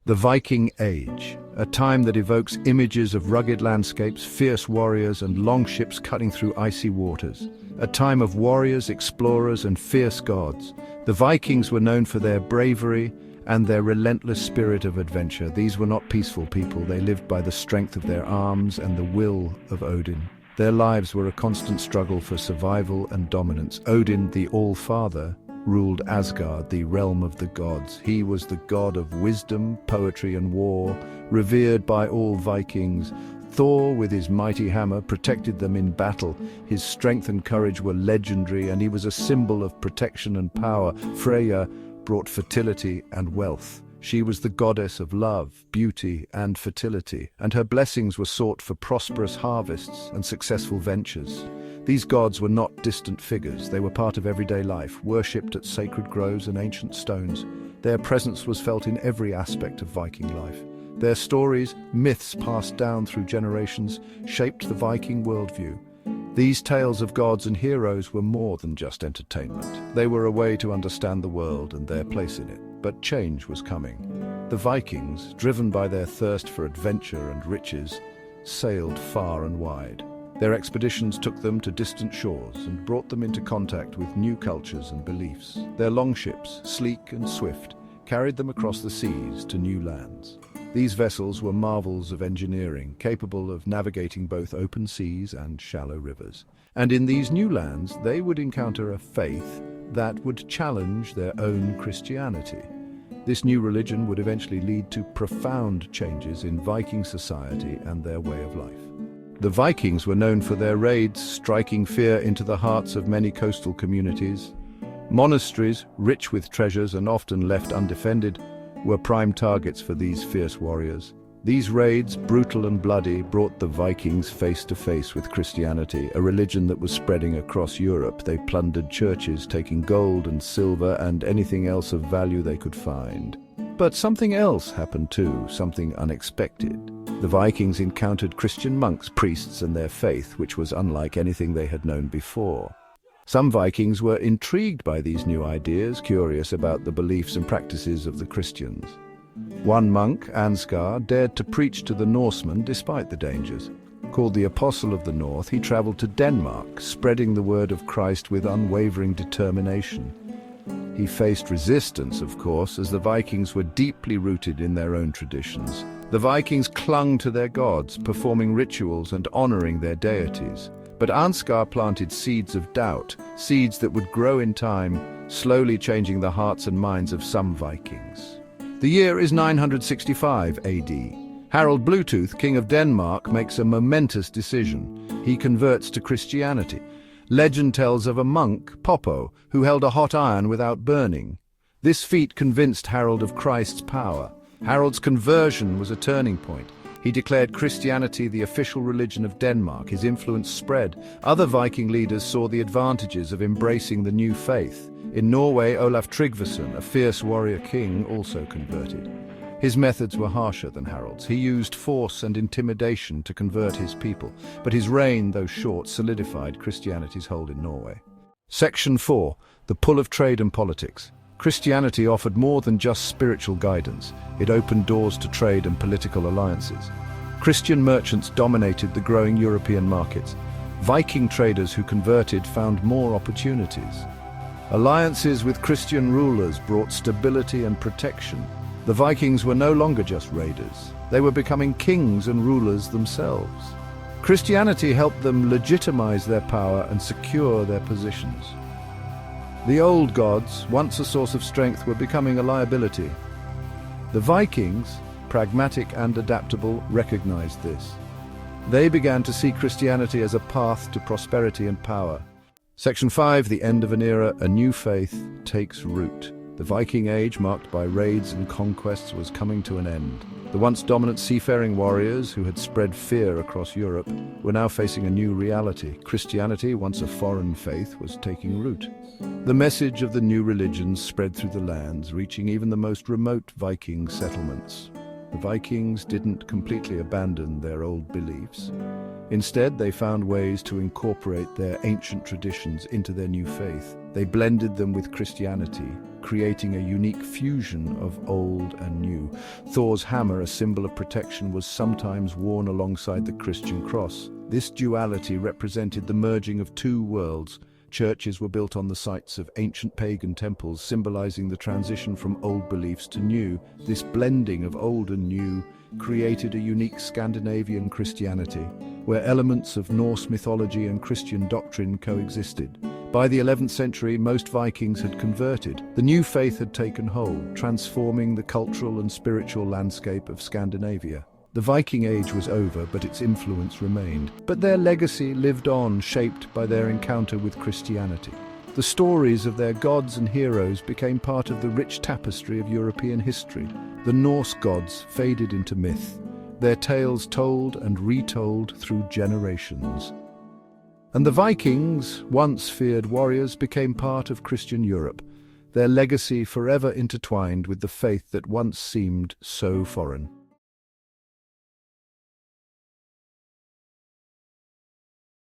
The Viking Age, a time that evokes images of rugged landscapes, fierce warriors, and longships cutting through icy waters. A time of warriors, explorers, and fierce gods. The Vikings were known for their bravery and their relentless spirit of adventure. These were not peaceful people. They lived by the strength of their arms and the will of Odin. Their lives were a constant struggle for survival and dominance. Odin, the All-Father, ruled Asgard, the realm of the gods. He was the god of wisdom, poetry, and war, revered by all Vikings. Thor, with his mighty hammer, protected them in battle. His strength and courage were legendary, and he was a symbol of protection and power. Freya brought fertility and wealth. She was the goddess of love, beauty, and fertility, and her blessings were sought for prosperous harvests and successful ventures. These gods were not distant figures. They were part of everyday life, worshipped at sacred groves and ancient stones. Their presence was felt in every aspect of Viking life. Their stories, myths passed down through generations, shaped the Viking worldview. These tales of gods and heroes were more than just entertainment. They were a way to understand the world and their place in it. But change was coming. The Vikings, driven by their thirst for adventure and riches, sailed far and wide. Their expeditions took them to distant shores and brought them into contact with new cultures and beliefs. Their longships, sleek and swift, carried them across the seas to new lands. These vessels were marvels of engineering, capable of navigating both open seas and shallow rivers. And in these new lands, they would encounter a faith that would challenge their own Christianity. This new religion would eventually lead to profound changes in Viking society and their way of life. The Vikings were known for their raids, striking fear into the hearts of many coastal communities. Monasteries, rich with treasures and often left undefended, were prime targets for these fierce warriors. These raids, brutal and bloody, brought the Vikings face to face with Christianity, a religion that was spreading across Europe. They plundered churches, taking gold and silver and anything else of value they could find. But something else happened too, something unexpected. The Vikings encountered Christian monks, priests, and their faith, which was unlike anything they had known before. Some Vikings were intrigued by these new ideas, curious about the beliefs and practices of the Christians. One monk, Ansgar, dared to preach to the Norsemen despite the dangers. Called the Apostle of the North, he traveled to Denmark, spreading the word of Christ with unwavering determination. He faced resistance, of course, as the Vikings were deeply rooted in their own traditions. The Vikings clung to their gods, performing rituals and honoring their deities. But Ansgar planted seeds of doubt, seeds that would grow in time, slowly changing the hearts and minds of some Vikings. The year is 965 AD. Harald Bluetooth, king of Denmark, makes a momentous decision. He converts to Christianity. Legend tells of a monk, Poppo, who held a hot iron without burning. This feat convinced Harald of Christ's power. Harald's conversion was a turning point. He declared Christianity the official religion of Denmark. His influence spread. Other Viking leaders saw the advantages of embracing the new faith. In Norway, Olaf Tryggvason, a fierce warrior king, also converted. His methods were harsher than Harald's. He used force and intimidation to convert his people, but his reign, though short, solidified Christianity's hold in Norway. Section 4. The Pull of Trade and Politics. Christianity offered more than just spiritual guidance. It opened doors to trade and political alliances. Christian merchants dominated the growing European markets. Viking traders who converted found more opportunities. Alliances with Christian rulers brought stability and protection. The Vikings were no longer just raiders. They were becoming kings and rulers themselves. Christianity helped them legitimize their power and secure their positions. The old gods, once a source of strength, were becoming a liability. The Vikings, pragmatic and adaptable, recognized this. They began to see Christianity as a path to prosperity and power. Section 5. The End of an Era. A new faith takes root. The Viking Age, marked by raids and conquests, was coming to an end. The once dominant seafaring warriors who had spread fear across Europe were now facing a new reality. Christianity, once a foreign faith, was taking root. The message of the new religion spread through the lands, reaching even the most remote Viking settlements. The Vikings didn't completely abandon their old beliefs. Instead, they found ways to incorporate their ancient traditions into their new faith. They blended them with Christianity, creating a unique fusion of old and new. Thor's hammer, a symbol of protection, was sometimes worn alongside the Christian cross. This duality represented the merging of two worlds. Churches were built on the sites of ancient pagan temples, symbolizing the transition from old beliefs to new. This blending of old and new created a unique Scandinavian Christianity, where elements of Norse mythology and Christian doctrine coexisted. By the 11th century, most Vikings had converted. The new faith had taken hold, transforming the cultural and spiritual landscape of Scandinavia. The Viking Age was over, but its influence remained. But their legacy lived on, shaped by their encounter with Christianity. The stories of their gods and heroes became part of the rich tapestry of European history. The Norse gods faded into myth, their tales told and retold through generations. And the Vikings, once feared warriors, became part of Christian Europe, their legacy forever intertwined with the faith that once seemed so foreign.